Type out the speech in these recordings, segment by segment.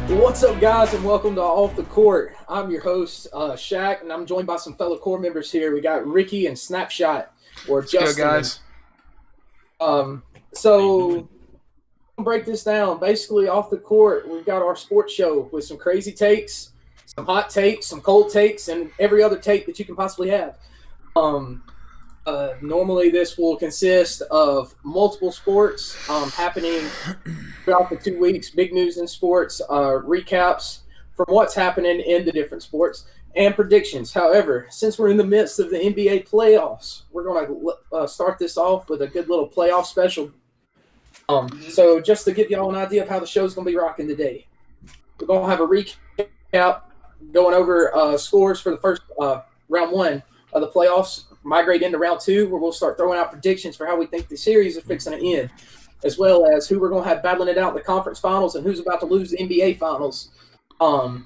What's up, guys, and welcome to Off the Court. I'm your host, Shaq, and I'm joined by some fellow core members here. We got Ricky and Snapshot, or Let's go, Justin. guys. So I'll break this down. Basically, Off the Court, we've got our sports show with some crazy takes, some hot takes, some cold takes, and every other take that you can possibly have. Normally, this will consist of multiple sports happening throughout the 2 weeks, big news in sports, recaps from what's happening in the different sports, and predictions. However, since we're in the midst of the NBA playoffs, we're going to start this off with a good little playoff special. So just to give y'all an idea of how the show's going to be rocking today, we're going to have a recap going over scores for the first round one of the playoffs, migrate into round two, where we'll start throwing out predictions for how we think the series is fixing to end, as well as who we're going to have battling it out in the conference finals and who's about to lose the NBA finals. And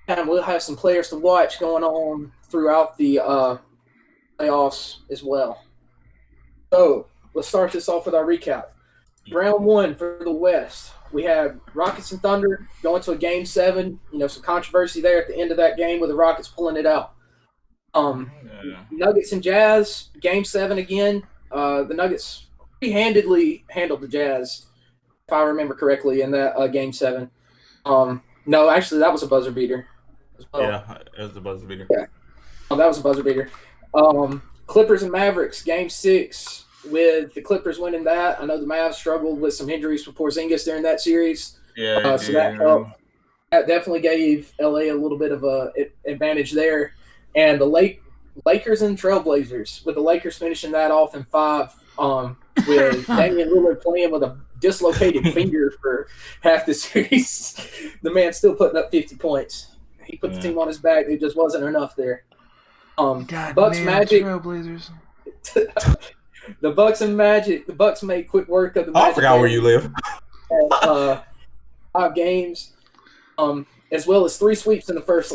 we'll have some players to watch going on throughout the playoffs as well. So let's start this off with our recap. Round one for the West, we have Rockets and Thunder going to a Game 7. Some controversy there at the end of that game with the Rockets pulling it out. Nuggets and Jazz, Game 7 again. The Nuggets handedly handled the Jazz, if I remember correctly, in that Game 7. No, actually, that was a buzzer beater as well. Yeah, it was a buzzer beater. Yeah, that was a buzzer beater. Clippers and Mavericks, Game 6, with the Clippers winning that. I know the Mavs struggled with some injuries for Porzingis during that series. Yeah, so that helped. That definitely gave LA a little bit of a advantage there. And the Lakers and Trailblazers, with the Lakers finishing that off in 5, with Damian Lillard playing with a dislocated finger for half the series. The man still putting up 50 points. He put the team on his back. It just wasn't enough there. Bucks Magic. Trailblazers. The Bucks and Magic. The Bucks made quick work of the Magic. I forgot where you live. And, 5 games. As well as 3 sweeps in the first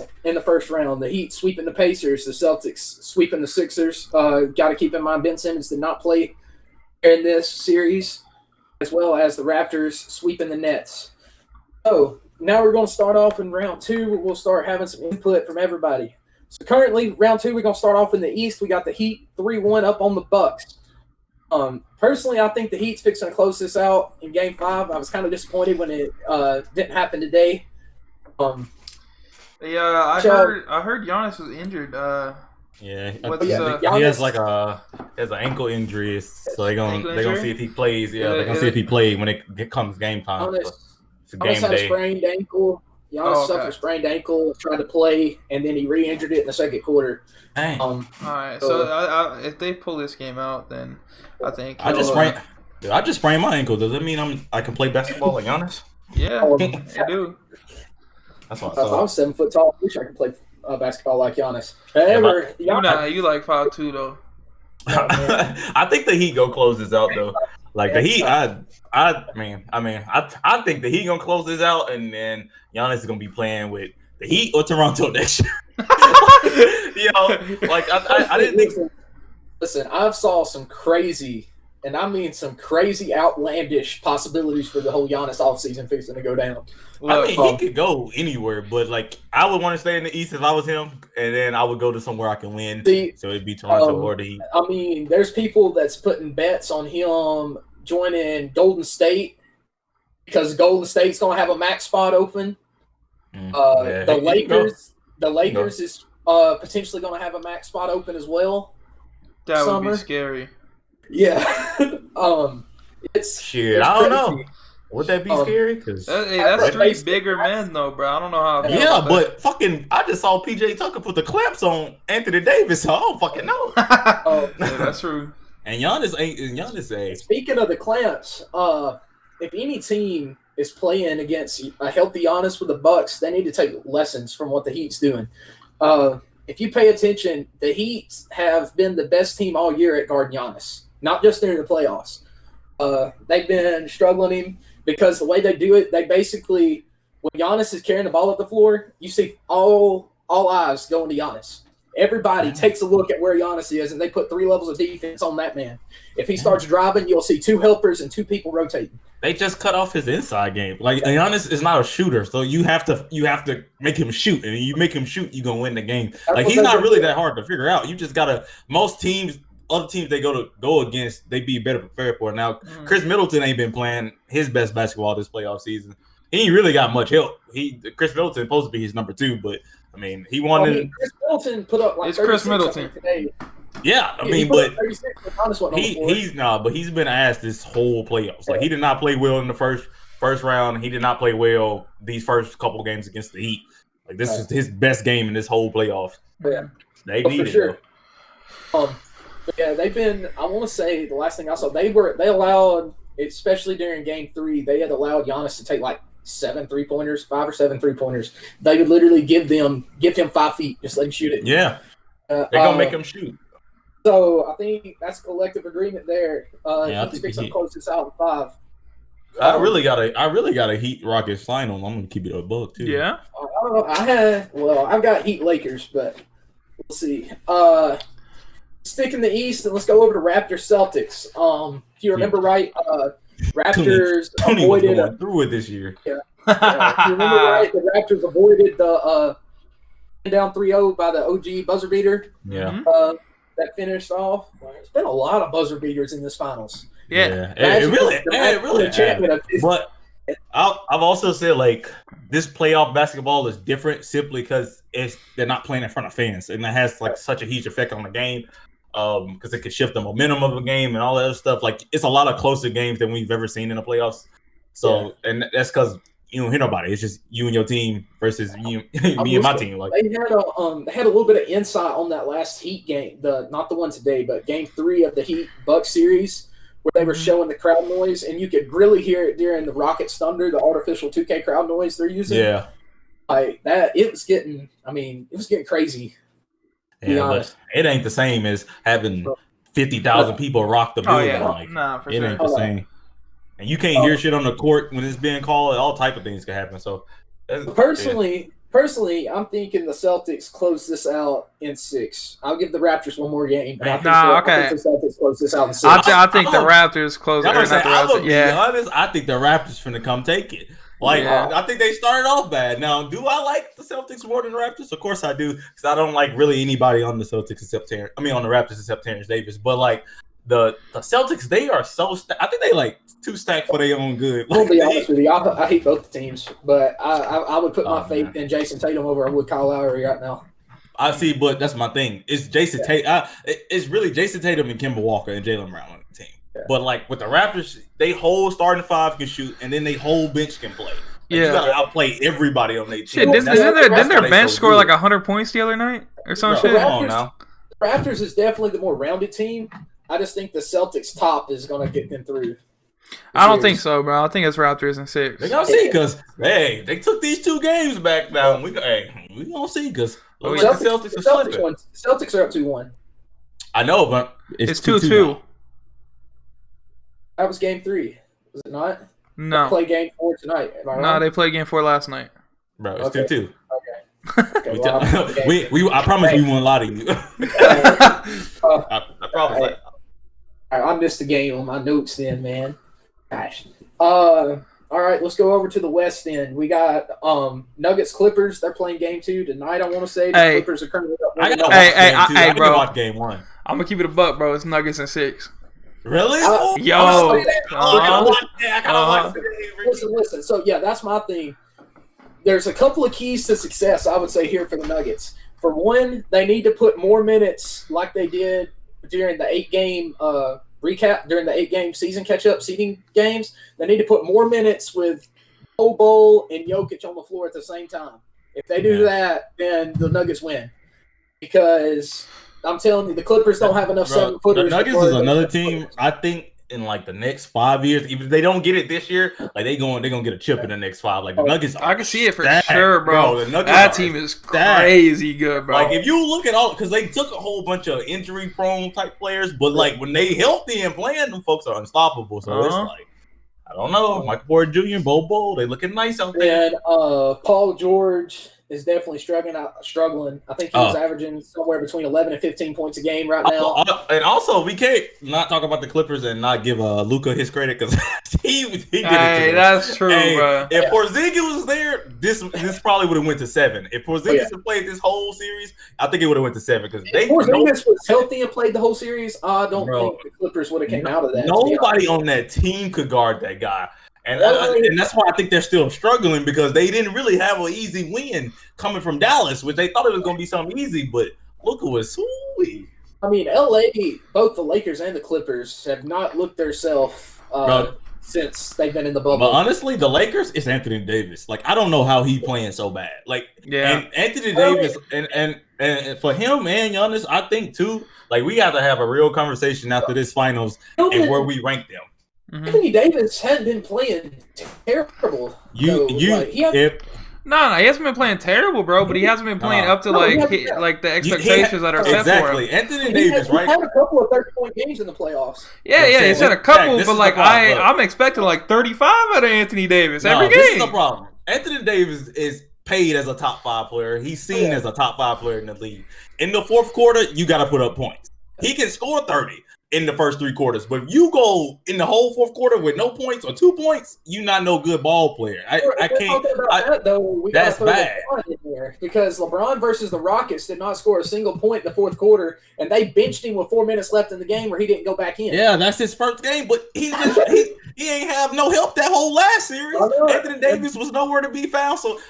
round. The Heat sweeping the Pacers, the Celtics sweeping the Sixers. Got to keep in mind Ben Simmons did not play in this series, as well as the Raptors sweeping the Nets. So now we're going to start off in round 2, where we'll start having some input from everybody. So currently, round 2, we're going to start off in the East. We got the Heat 3-1 up on the Bucks. Personally, I think the Heat's fixing to close this out in Game 5. I was kind of disappointed when it didn't happen today. Yeah, I heard Giannis was injured. He has an ankle injury, so they're gonna see if he plays. Yeah, they're gonna see if he played when it comes game time. Giannis had a sprained ankle. Giannis suffered a sprained ankle, tried to play, and then he re-injured it in the second quarter. Dang. All right, so if they pull this game out, then I think I just sprained my ankle. Does that mean I can play basketball like Giannis? Yeah, I do. That's what if I was 7 foot tall, I wish I could play basketball like Giannis. However, you like 5'2" though. I think the Heat go close this out though. Like the Heat, I think the Heat gonna close this out, and then Giannis is gonna be playing with the Heat or Toronto next year. I didn't think. Listen, I've saw some crazy, and I mean some crazy outlandish possibilities for the whole Giannis offseason fixing to go down. He could go anywhere, but I would want to stay in the East if I was him, and then I would go to somewhere I can win. So it'd be Toronto or the Heat. I mean, there's people that's putting bets on him joining Golden State because Golden State's gonna have a max spot open. The Lakers is potentially gonna have a max spot open as well. That would be scary. Yeah. It's shit. I don't know. Would that be scary? Because that's 3 bigger men, though, bro. I don't know how. Yeah, but I just saw PJ Tucker put the clamps on Anthony Davis, so I don't fucking know. Yeah, that's true. And Giannis. Speaking of the clamps, if any team is playing against a healthy Giannis with the Bucks, they need to take lessons from what the Heat's doing. If you pay attention, the Heat have been the best team all year at guarding Giannis, not just during the playoffs. They've been struggling him because the way they do it, they basically, when Giannis is carrying the ball up the floor, you see all eyes going to Giannis. Everybody takes a look at where Giannis is, and they put 3 levels of defense on that man. If he starts driving, you'll see 2 helpers and 2 people rotating. They just cut off his inside game. Like Giannis is not a shooter, so you have to make him shoot, and you make him shoot, you're gonna win the game. Like he's not really that hard to figure out. You just gotta. Most teams, other teams they go against, they be better prepared for it. Now, Chris Middleton ain't been playing his best basketball this playoff season. He ain't really got much help. Chris Middleton supposed to be his number 2, but I mean he wanted. Chris Middleton put up like it's Chris Middleton today. Yeah, I mean, but but he's been asked this whole playoffs. Like he did not play well in the first round. He did not play well these first couple games against the Heat. Like this is his best game in this whole playoff. Yeah, they need it. Sure. Yeah, they've been. I want to say the last thing I saw, they allowed, especially during Game 3, they had allowed Giannis to take like 7 3-pointers, 5 or 7 3-pointers. They would literally give him 5 feet, just let him shoot it. Yeah, they're gonna make him shoot. So I think that's a collective agreement there. I think fix up close this out in 5. I really got a Heat Rockets final. I'm gonna keep it a buck too. Yeah. I don't know. I've got Heat Lakers, but we'll see. Stick in the East, and let's go over to Raptors Celtics. If you remember right, Raptors avoided through it this year. Yeah. If you remember right, the Raptors avoided the down 3-0 by the OG buzzer beater. Yeah. That finished off. There's been a lot of buzzer beaters in this finals. Yeah. It really. But I've also said like this playoff basketball is different simply because they're not playing in front of fans, and that has like such a huge effect on the game. Because it can shift the momentum of a game and all that other stuff. Like it's a lot of closer games than we've ever seen in the playoffs. So, and that's because you don't hear nobody. It's just you and your team versus me and my team. Like they had a little bit of insight on that last Heat game, not the one today, but Game 3 of the Heat Bucks series, where they were showing the crowd noise, and you could really hear it during the Rockets Thunder, the artificial 2K crowd noise they're using. Yeah, like that. It was getting crazy. Yeah, but it ain't the same as having 50,000 people rock the building. Like, for it sure. ain't the same. And you can't hear shit on the court when it's being called. All type of things can happen. So, personally, I'm thinking the Celtics close this out in 6. I'll give the Raptors one more game. But I think the Celtics close this out in 6. I think the Raptors close. I'm gonna be honest. I think the Raptors finna come take it. Like I think they started off bad. Now, do I like the Celtics more than the Raptors? Of course I do, because I don't like really anybody on the Celtics except on the Raptors except Terrence Davis. But like the Celtics, they are so. I think they like too stacked for their own good. Like, I'll be honest with you. I hate both the teams, but I would put my faith in Jason Tatum over I would Kyle Lowry right now. I see, but that's my thing. It's Jason Tatum. It's really Jason Tatum and Kemba Walker and Jaylen Brown on the team. Yeah. But like with the Raptors, they whole starting 5 can shoot, and then they whole bench can play. Like, you gotta outplay everybody on their team. Shit, didn't their bench score like 100 points the other night or some shit? Come on now. The Raptors is definitely the more rounded team. I just think the Celtics top is gonna get them through. I don't think so, bro. I think it's Raptors in 6. They gonna see because they took these 2 games back now. We gonna see because the Celtics are slipping. Celtics are up 2-1. I know, but it's 2-2. That was Game 3, was it not? No. They play Game 4 tonight. Am I right? They played Game 4 last night. Bro, it's 2-2. Okay. Well, I promise we won't lie to you. I promise. I missed the game on my notes then, man. Gosh. All right, let's go over to the West then. We got Nuggets Clippers. They're playing Game 2 tonight. I want to say the Clippers are currently up. Hey, bro. Watch Game 1. I'm gonna keep it a buck, bro. It's Nuggets in 6. Really? Yo. Listen. So yeah, that's my thing. There's a couple of keys to success, I would say, here for the Nuggets. For one, they need to put more minutes like they did during the 8-game recap, during the 8-game season catch-up seeding games. They need to put more minutes with Bowl and Jokic on the floor at the same time. If they do that, then the Nuggets win. Because I'm telling you, the Clippers don't have enough 7-footers. The Nuggets is another team, I think, in like the next 5 years, even if they don't get it this year, like they're gonna get a chip in the next 5. Like the Nuggets, I can see it for sure, bro. That team is crazy good, bro. Like if you look at all, because they took a whole bunch of injury-prone type players, but like when they healthy and playing, them folks are unstoppable. So it's like, I don't know, Michael Porter Jr. and Bowl, they looking nice out there. And Paul George is definitely struggling. I think he was averaging somewhere between 11 and 15 points a game right now. And also, we can't not talk about the Clippers and not give Luka his credit because he did it. Hey, that's true, bro. If Porzingis was there, this probably would have went to 7. If Porzingis had played this whole series, I think it would have went to 7 because if Porzingis was healthy and played the whole series, I don't think the Clippers would have came out of that. Nobody on that team could guard that guy. And that's why I think they're still struggling because they didn't really have an easy win coming from Dallas, which they thought it was going to be something easy, but Luka was sweet. I mean, LA, both the Lakers and the Clippers have not looked their self since they've been in the bubble. But honestly, the Lakers, it's Anthony Davis. Like, I don't know how he playing so bad. Like, and Anthony Davis, and for him and Giannis, I think too, like, we got to have a real conversation after this finals and where we rank them. Anthony Davis hadn't been playing terrible. he hasn't been playing terrible, bro. But he hasn't been playing up to like the expectations that are set for him. Anthony Davis, right? He had a couple of 30-point games in the playoffs. Yeah, he's had a couple, but like I'm expecting like 35 out of Anthony Davis every game. This is the problem. Anthony Davis is paid as a top 5 player. He's seen as a top 5 player in the league. In the fourth quarter, you got to put up points. He can score 30. In the first 3 quarters, but if you go in the whole fourth quarter with no points or 2 points, you're not no good ball player. I can't. That's bad. Because LeBron versus the Rockets did not score a single point in the fourth quarter, and they benched him with 4 minutes left in the game where he didn't go back in. Yeah, that's his first game, but he ain't have no help that whole last series. Anthony Davis was nowhere to be found, so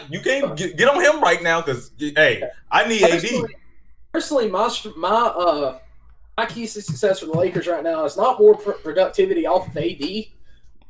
you can't get on him right now because I need AD. Personally, my key to success for the Lakers right now is not more productivity off of AD. They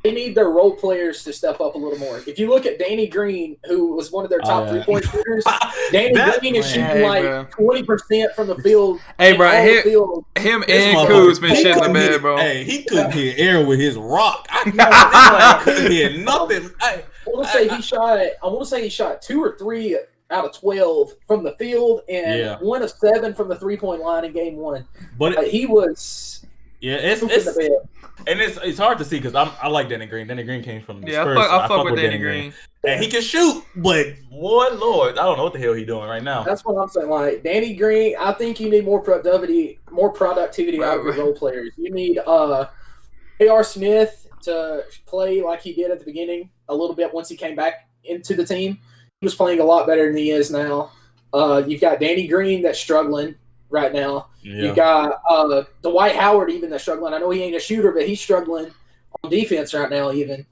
need their role players to step up a little more. If you look at Danny Green, who was one of their top 3-point shooters, Danny Green is shooting like 20% from the field. Hey, bro, him and Kuz been shitting the bed, bro. Hey, he couldn't hit air with his rock. I couldn't hit nothing. I want to say he shot 2 or 3 out of 12 from the field and 1 of 7 from the 3-point line in game 1. But he was it's hard to see because I like Danny Green. Danny Green came from the Spurs. I fuck with Danny Green. And he can shoot, but one Lord, I don't know what the hell he's doing right now. That's what I'm saying. Like Danny Green, I think you need more productivity out of your role players. You need J.R. Smith to play like he did at the beginning a little bit once he came back into the team. He was playing a lot better than he is now. You've got Danny Green that's struggling right now. Yeah. You got Dwight Howard even that's struggling. I know he ain't a shooter, but he's struggling on defense right now even.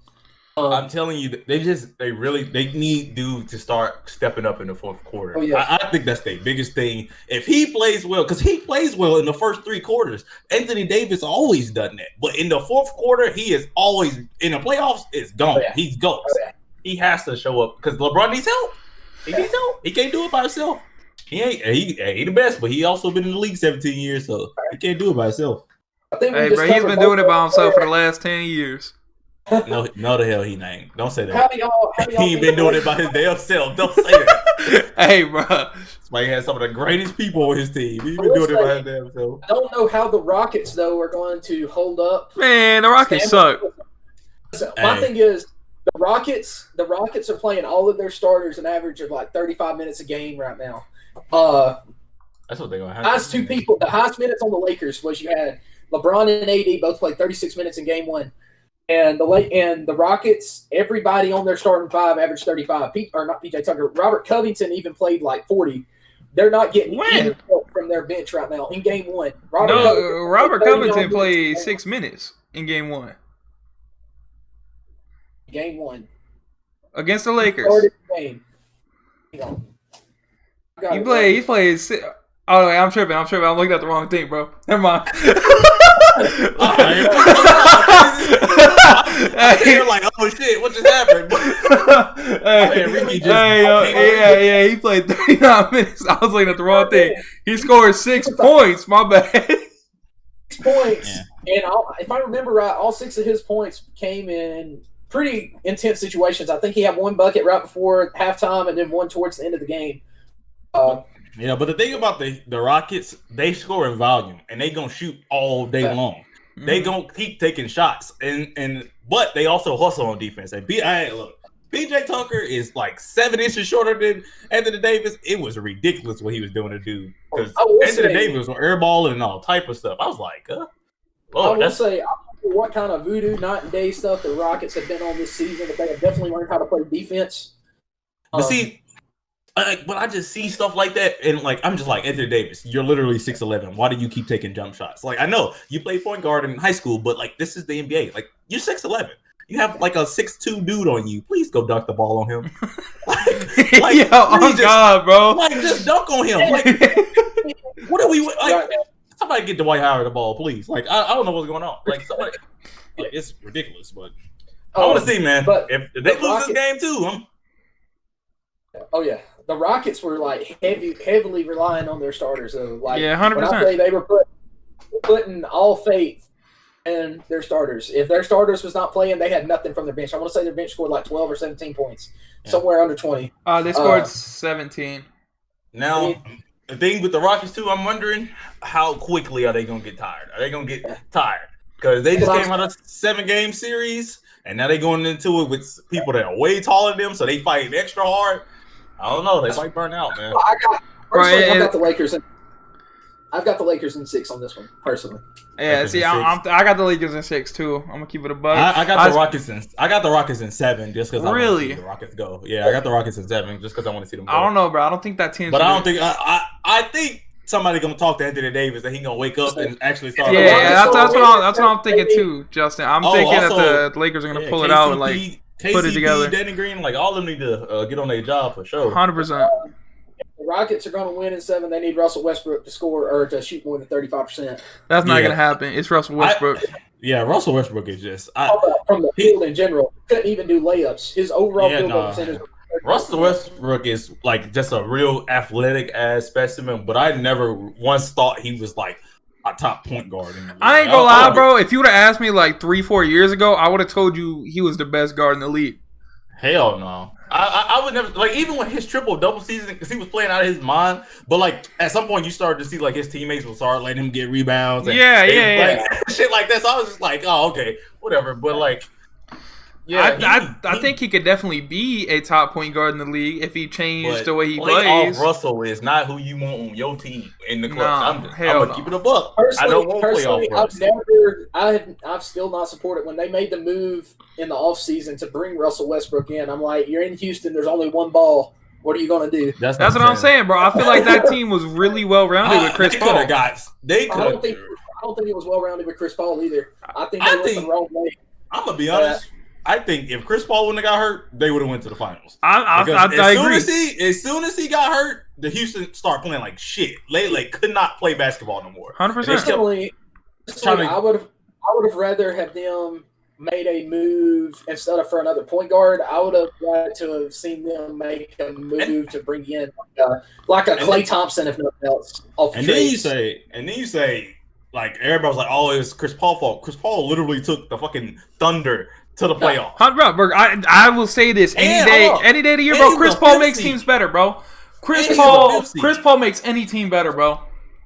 I'm telling you, they need dude to start stepping up in the fourth quarter. Oh, yeah. I think that's the biggest thing. If he plays well, because he plays well in the first 3 quarters. Anthony Davis always done that. But in the fourth quarter, he is always, in the playoffs, it's gone. Oh, yeah. He's ghost. Oh, yeah. He has to show up because LeBron needs help. He needs help. He can't do it by himself. He the best, but he also been in the league 17 years, so he can't do it by himself. Hey, bro, he's been doing it by himself for the last 10 years. No, the hell he ain't. Don't say that. How do y'all he ain't been doing it by his damn self. Don't say that. Hey, bro. Somebody has some of the greatest people on his team. He's been doing it by his damn self. I don't know how the Rockets, though, are going to hold up. Man, the Rockets suck. My thing is, the Rockets are playing all of their starters an average of like 35 minutes a game right now. That's what they're going to have. The highest minutes on the Lakers was you had LeBron and AD both played 36 minutes in game 1. And the Rockets, everybody on their starting 5 averaged 35. Not PJ Tucker. Robert Covington even played like 40. They're not getting any help from their bench right now in game 1. Robert Covington played 6 minutes in game 1. Game 1 against the Lakers. Game. He played. Oh, wait, I'm tripping. I'm looking at the wrong thing, bro. Never mind. You're like, oh shit, what just happened? He played 39 minutes. I was looking at the wrong thing. He scored 6 points. My bad. 6 points, and if I remember right, all 6 of his points came in pretty intense situations. I think he had 1 bucket right before halftime, and then 1 towards the end of the game. Yeah, but the thing about the Rockets, they score in volume, and they gonna shoot all day long. They gonna keep taking shots, but they also hustle on defense. And look, PJ Tucker is like 7 inches shorter than Anthony Davis. It was ridiculous what he was doing to do because Anthony Davis was airballing and all type of stuff. I was like, I will say, I don't know what kind of voodoo night and day stuff the Rockets have been on this season, but they have definitely learned how to play defense. But see, but I just see stuff like that, and like I'm just like, Anthony Davis, you're literally 6'11". Why do you keep taking jump shots? Like I know you played point guard in high school, but like this is the NBA. Like you're 6'11". You have like a 6'2" dude on you. Please go dunk the ball on him. God, bro. Like just dunk on him. Like what are we like? Somebody get Dwight Howard the ball, please. Like I don't know what's going on. Like somebody, like it's ridiculous. But I want to see, man. But if they lose this game too, Oh yeah, the Rockets were like heavily relying on their starters. So like, 100%. When I say they were putting all faith in their starters. If their starters was not playing, they had nothing from their bench. I want to say their bench scored like 12 or 17 points, somewhere under 20. They scored 17. Now, the thing with the Rockets too, I'm wondering how quickly are they gonna get tired? Are they gonna get tired? Because they just came out of a 7-game series, and now they're going into it with people that are way taller than them, so they fight extra hard. I don't know. They might burn out, man. I've got the Lakers. I've got the Lakers in 6 on this one, personally. Yeah, see, I got the Lakers in 6 too. I'm gonna keep it a buck. I got the Rockets in 7 just because I want to see the Rockets go. Yeah, I got the Rockets in 7 just because I want to see them go. I don't know, bro. I don't think that team's. But I don't think I think somebody gonna talk to Anthony Davis that he gonna wake up and actually start. Yeah, that's what I'm thinking too, Justin. I'm thinking that the Lakers are gonna pull it out and like put it together. Danny Green, like all of them need to get on their job for sure. 100%. The Rockets are going to win in 7. They need Russell Westbrook to score or to shoot more than 35%. That's not going to happen. It's Russell Westbrook. Russell Westbrook is just from the field in general. Couldn't even do layups. His overall field goal percentage. Russell Westbrook is like just a real athletic ass specimen, but I never once thought he was like a top point guard in the league. I ain't gonna lie, bro. If you would have asked me like 3-4 years ago, I would have told you he was the best guard in the league. Hell no. I would never, like, even with his triple-double season, because he was playing out of his mind, but, like, at some point you started to see, like, his teammates would start letting him get rebounds. And shit like that. So I was just like, oh, okay, whatever. But, like, yeah. I think he could definitely be a top point guard in the league if he changed the way he plays. Russell is not who you want on your team in the club. Nah, I'm gonna keep it a buck. I don't want playoff Russell. I've still not supported when they made the move in the offseason to bring Russell Westbrook in. I'm like, you're in Houston. There's only one ball. What are you gonna do? That's what I'm saying, bro. I feel like that team was really well rounded with Chris Paul. I don't think it was well rounded with Chris Paul either. I think they went the wrong way. I'm gonna be honest. I think if Chris Paul wouldn't have got hurt, they would have went to the finals. I agree. As soon as he got hurt, the Houston started playing like shit. They could not play basketball no more. 100%. I would have rather have them made a move instead of for another point guard. I would have liked to have seen them make a move to bring in like a Klay Thompson, if nothing else. And then you say, like, everybody was like, oh, it's Chris Paul's fault. Chris Paul literally took the fucking Thunder to the playoffs. Bro, I will say this any day of the year, bro. Chris Paul makes teams better, bro. Chris Paul makes any team better, bro.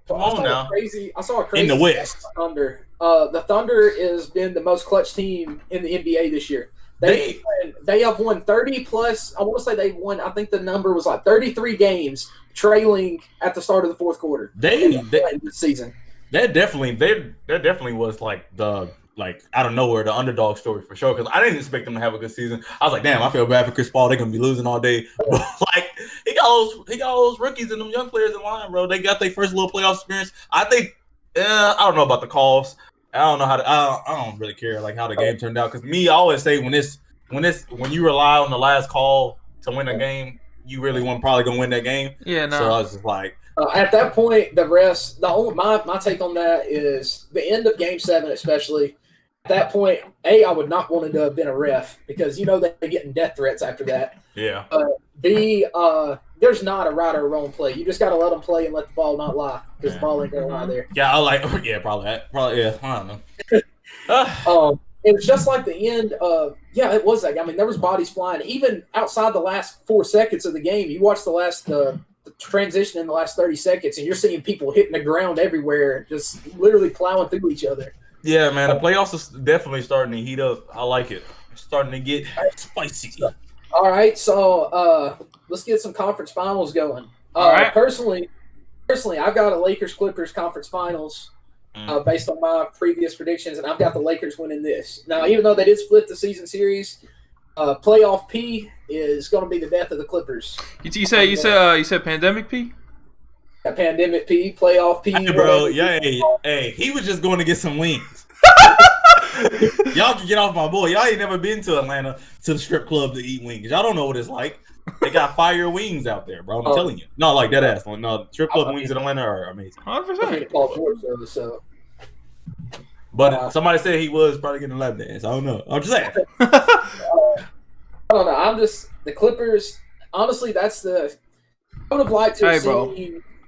Come on now. I saw a crazy in the West. Thunder. The Thunder has been the most clutch team in the NBA this year. They have won 30 plus. I want to say they won. I think the number was like 33 games trailing at the start of the fourth quarter. This season. That definitely was like the. Like, out of nowhere, the underdog story for sure. Because I didn't expect them to have a good season. I was like, damn, I feel bad for Chris Paul. They're gonna be losing all day. But like, he got all those rookies and them young players in line, bro. They got their first little playoff experience. I think, I don't know about the calls. I don't know how to. I don't really care like how the game turned out. Because I always say when you rely on the last call to win a game, you really probably gonna win that game. Yeah, no. So I was just like. At that point, the rest. My take on that is the end of Game 7, especially. At that point, I would not want to have been a ref because they're getting death threats after that. Yeah. B, there's not a right or wrong play. You just got to let them play and let the ball not lie because the ball ain't gonna lie there. Yeah, probably. Yeah, I don't know. It was just like the end of it was like there was bodies flying even outside the last 4 seconds of the game. You watch the transition in the last 30 seconds, and you're seeing people hitting the ground everywhere, just literally plowing through each other. Yeah, man, the playoffs is definitely starting to heat up. I like it. It's starting to get spicy. All right, so let's get some conference finals going. All right. Personally, I've got a Lakers-Clippers conference finals based on my previous predictions, and I've got the Lakers winning this. Now, even though they did split the season series, playoff P is going to be the death of the Clippers. You said pandemic P? Pandemic P, playoff P. Hey, bro, hey, he was just going to get some wings. Y'all can get off my boy. Y'all ain't never been to Atlanta to the strip club to eat wings. Y'all don't know what it's like. They got fire wings out there, bro. I'm telling you. No, like that ass. No, strip club wings in Atlanta are amazing. 100%. But somebody said he was probably getting a lap dance. I don't know. I'm just saying. I don't know. I'm just the Clippers. Honestly, I would have liked to see. Bro.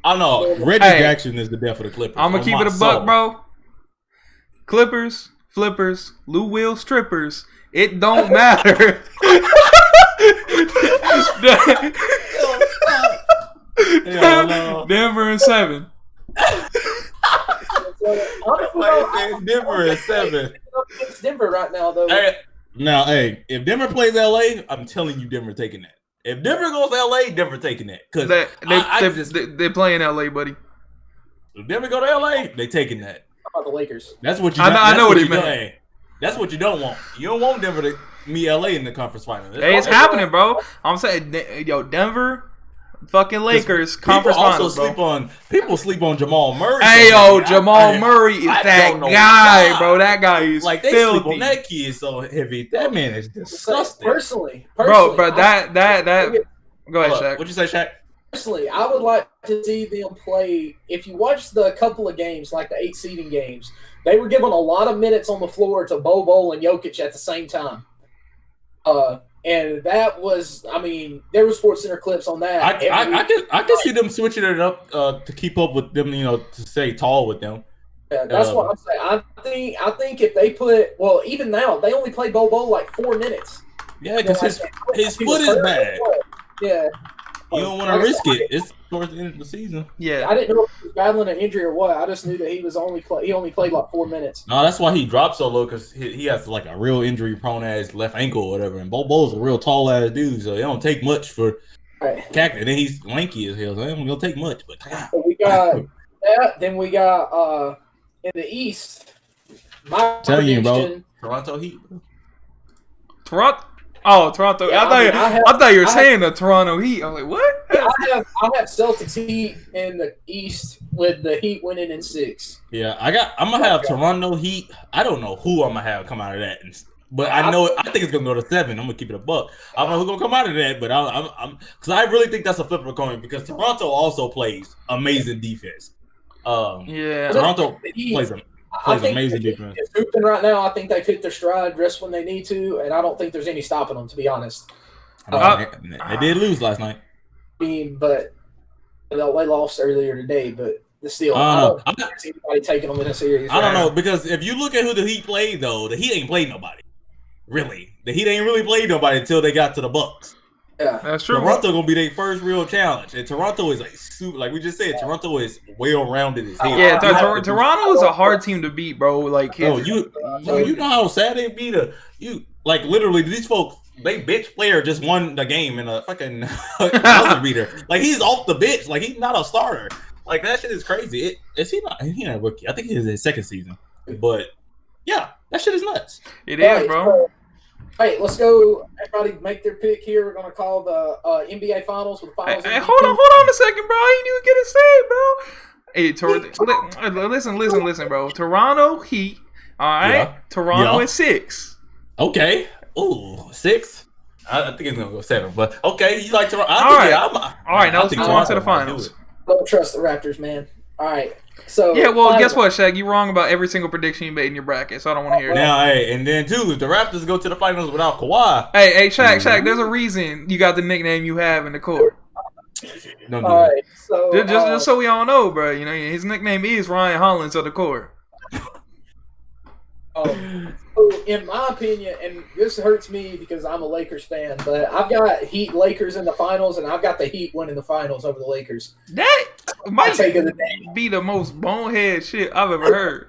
I know. Reggie Jackson is the death of the Clippers. I'm gonna keep it a buck, bro. Clippers, flippers, Lou Will strippers. It don't matter. Denver and 7. Denver is 7. It's Denver right now, though. Hey, if Denver plays LA, I'm telling you, Denver taking that. If Denver goes to LA, Denver taking that. Because they're playing LA, buddy. If Denver go to LA, they taking that. How about the Lakers? That's what you. I know what he meant. That's what you don't want. You don't want Denver to meet LA in the conference final. Hey, it's happening, bro. I'm saying, Denver, fucking Lakers conference finals, bro. People sleep on Jamal Murray. Hey, Jamal Murray is that guy, bro. That guy is like they filthy. sleep on that kid so heavy. That man is disgusting. Personally, bro. That. Go ahead, Shaq. What'd you say, Shaq? Personally, I would like to see them play. If you watch the couple of games, like the 8 seeding games, they were given a lot of minutes on the floor to Bobo and Jokic at the same time. And that was, I mean, there were SportsCenter clips on that. I can see them switching it up to keep up with them, to stay tall with them. Yeah, that's what I'm saying. I think if they even now they only play Bobo like 4 minutes. Yeah, because his foot is bad. Yeah. You don't want to risk it. It's towards the end of the season. Yeah, I didn't know if he was battling an injury or what. I just knew that he only played like 4 minutes. No, that's why he dropped so low, because he has like a real injury prone ass left ankle or whatever. And Bobo's a real tall ass dude, so it don't take much for Cactus. And then he's lanky as hell, so it don't take much. But so we got that. Then we got in the East. My telling you, bro. Toronto Heat. Toronto. Yeah, I thought you were saying the Toronto Heat. I was like, what? I have Celtics Heat in the East with the Heat winning in 6. Yeah, I'm gonna have Toronto Heat. I don't know who I'm gonna have come out of that, but I think it's gonna go to 7. I'm gonna keep it a buck. I don't know who's gonna come out of that, but I'm because I really think that's a flip of a coin because Toronto also plays amazing defense. Toronto plays amazing defense. Hooping right now, I think they've hit their stride just when they need to, and I don't think there's any stopping them, to be honest. They did lose last night. I mean, but they lost earlier today, but still, I don't see anybody taking them in a series. I don't know, because if you look at who the Heat played, though, the Heat ain't played nobody. Really. The Heat ain't really played nobody until they got to the Bucks. Yeah, that's true. Toronto gonna be their first real challenge, and Toronto is like we just said. Toronto is well rounded as hell. Yeah, Toronto is a hard team to beat, bro. Like, you know how sad they beat like literally these folks. They bitch player just won the game in a fucking buzzer beater. Like he's off the bench. Like he's not a starter. Like that shit is crazy. Is he not? He's not a rookie. I think he's his second season. But yeah, that shit is nuts. It is, bro. Hey, let's go. Everybody make their pick here. We're going to call the NBA Finals with the Finals. Hey, hold on a second, bro. I didn't even get to say, bro. Hey, listen, bro. Toronto Heat. All right. Yeah. Toronto at 6. Okay. Ooh, 6. I think it's going to go 7. But okay, you like Toronto. All right, now let's move on to the finals. Don't trust the Raptors, man. All right. So yeah, well, guess what, Shaq? You're wrong about every single prediction you made in your bracket, so I don't want to hear it. Now, hey, and then too, if the Raptors go to the finals without Kawhi, hey, Shaq, there's a reason you got the nickname you have in the court. All right, so just so we all know, bro. You know, his nickname is Ryan Hollins of the court. So in my opinion, and this hurts me because I'm a Lakers fan, but I've got Heat Lakers in the finals, and I've got the Heat winning the finals over the Lakers. That might be the most bonehead shit I've ever heard.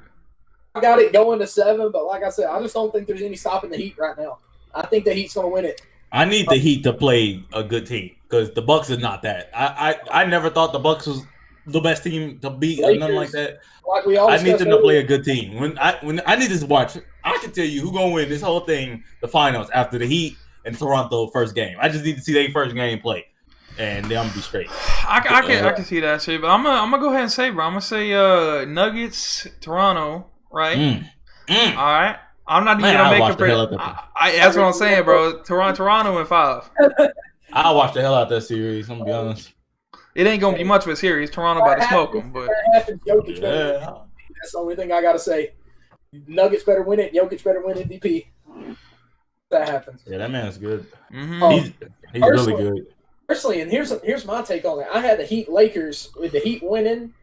I got it going to 7, but like I said, I just don't think there's any stopping the Heat right now. I think the Heat's going to win it. I need the Heat to play a good team because the Bucks is not that. I never thought the Bucks was the best team to beat or nothing like that. Like we all I need them to play a good team. When I need to watch, I can tell you who's gonna win this whole thing, the finals after the Heat and Toronto first game. I just need to see their first game play, and then I'm gonna be straight. I can see that shit, but I'm gonna go ahead and say, bro. I'm gonna say Nuggets, Toronto, right? All right. I'm not even gonna make a prediction. That's what I'm saying, bro. Toronto in 5. I'll watch the hell out of that series. I'm gonna be honest. It ain't gonna be much of a series. Toronto about to smoke them, but that's the only thing I gotta say. Nuggets better win it. Jokic better win MVP. That happens. Yeah, that man's good. Mm-hmm. He's really good. Personally, and here's my take on it. I had the Heat Lakers with the Heat winning,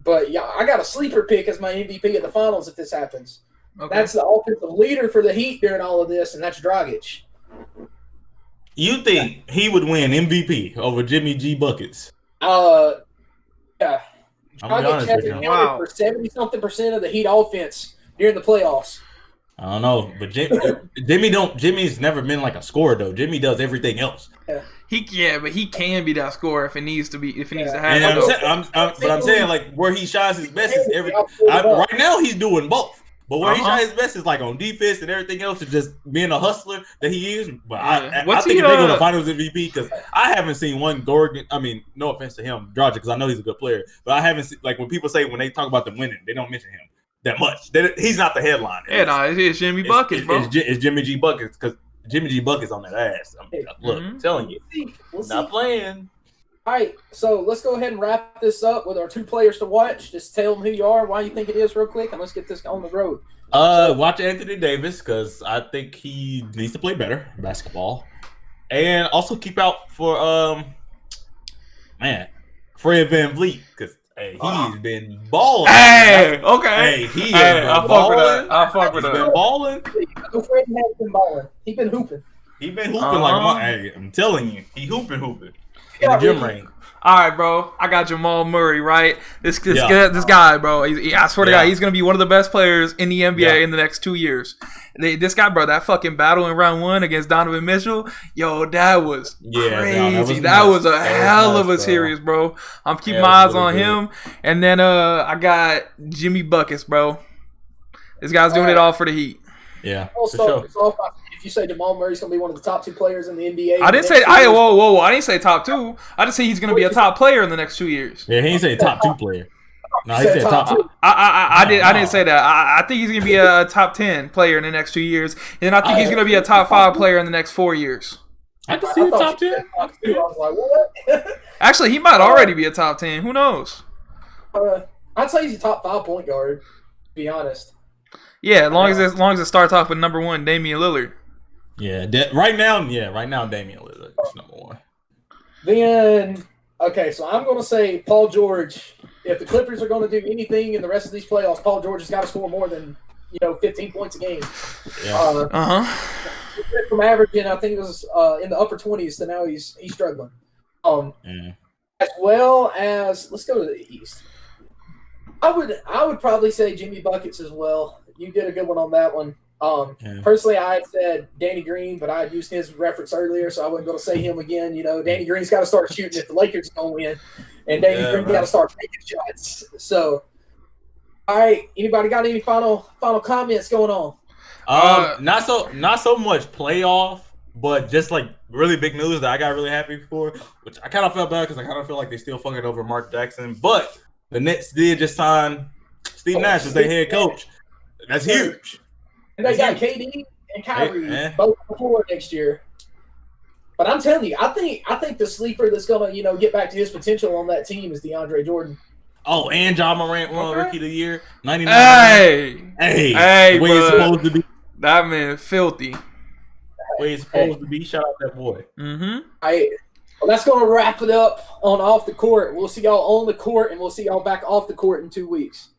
but yeah, I got a sleeper pick as my MVP of the finals if this happens. Okay. That's the offensive leader for the Heat during all of this, and that's Dragic. You think he would win MVP over Jimmy G buckets? Yeah. Dragic has accounted for 70-something% of the Heat offense during the playoffs. I don't know, but Jimmy's never been like a scorer though. Jimmy does everything else. Yeah. But he can be that scorer if it needs to happen. And I'm saying like where he shines his best is right now he's doing both. But where he shines his best is like on defense and everything else, is just being a hustler that he is. But I think if they go to Finals MVP, because I haven't seen one Gorgon. I mean, no offense to him, Dragic, because I know he's a good player. But I haven't seen, like when people say when they talk about them winning, they don't mention him that much. He's not the headline. It's Jimmy Buckets, bro. It's Jimmy G Buckets because Jimmy G Buckets on that ass. Look, I'm telling you, not playing. All right, so let's go ahead and wrap this up with our 2 players to watch. Just tell them who you are, why you think it is real quick, and let's get this on the road. Watch Anthony Davis because I think he needs to play better basketball. And also keep out for Fred VanVleet because he's been balling. Hey, okay. He has been balling. I'll fuck with that. He's been balling. Fred has been balling. He's been hooping. I'm telling you, he hooping. In the gym ring. All right, bro. I got Jamal Murray, right? This guy, bro. I swear to God, he's gonna be one of the best players in the NBA in the next 2 years. This guy, bro, that fucking battle in round 1 against Donovan Mitchell, yo, that was crazy. That was a hell of a series, bro. I'm keeping my eyes on him. And then I got Jimmy Buckets, bro. This guy's doing it all for the Heat. Yeah, if you say Jamal Murray's going to be one of the top 2 players in the NBA. I didn't say whoa. I didn't say top 2. I just say he's going to be a top player in the next 2 years. Yeah, he didn't say top 2 player. No, he said top 2. I didn't say that. I think he's going to be a top 10 player in the next 2 years, and I think he's going to be a top 5 player in the next 4 years. I can see the top 10. I was like, what? Actually, he might already be a top 10. Who knows? I'd say he's a top 5 point guard, to be honest. Yeah, as long as it starts off with number 1, Damian Lillard. Yeah, right now, Damian Lillard is number 1. Then, okay, so I'm going to say Paul George. If the Clippers are going to do anything in the rest of these playoffs, Paul George has got to score more than 15 points a game. Yeah. From averaging, I think it was in the upper 20s to now he's struggling. As well as, let's go to the East. I would probably say Jimmy Buckets as well. You did a good one on that one. Personally, I had said Danny Green, but I had used his reference earlier, so I wasn't going to say him again. Danny Green's got to start shooting if the Lakers are going to win, and Danny Green's got to start making shots. So, all right, anybody got any final comments going on? Not so much playoff, but just like really big news that I got really happy for, which I kind of felt bad because I kind of feel like they still fucking over Mark Jackson, but the Nets did just sign Steve Nash as their head coach. That's huge. And they got KD and Kyrie both before next year. But I'm telling you, I think the sleeper that's gonna get back to his potential on that team is DeAndre Jordan. Oh, and John Morant won Rookie of the Year, 99. Hey, where he's supposed to be. That man filthy. Where he's supposed to be. Shout out that boy. Mm-hmm. Well, that's gonna wrap it up on Off the Court. We'll see y'all on the court, and we'll see y'all back off the court in 2 weeks.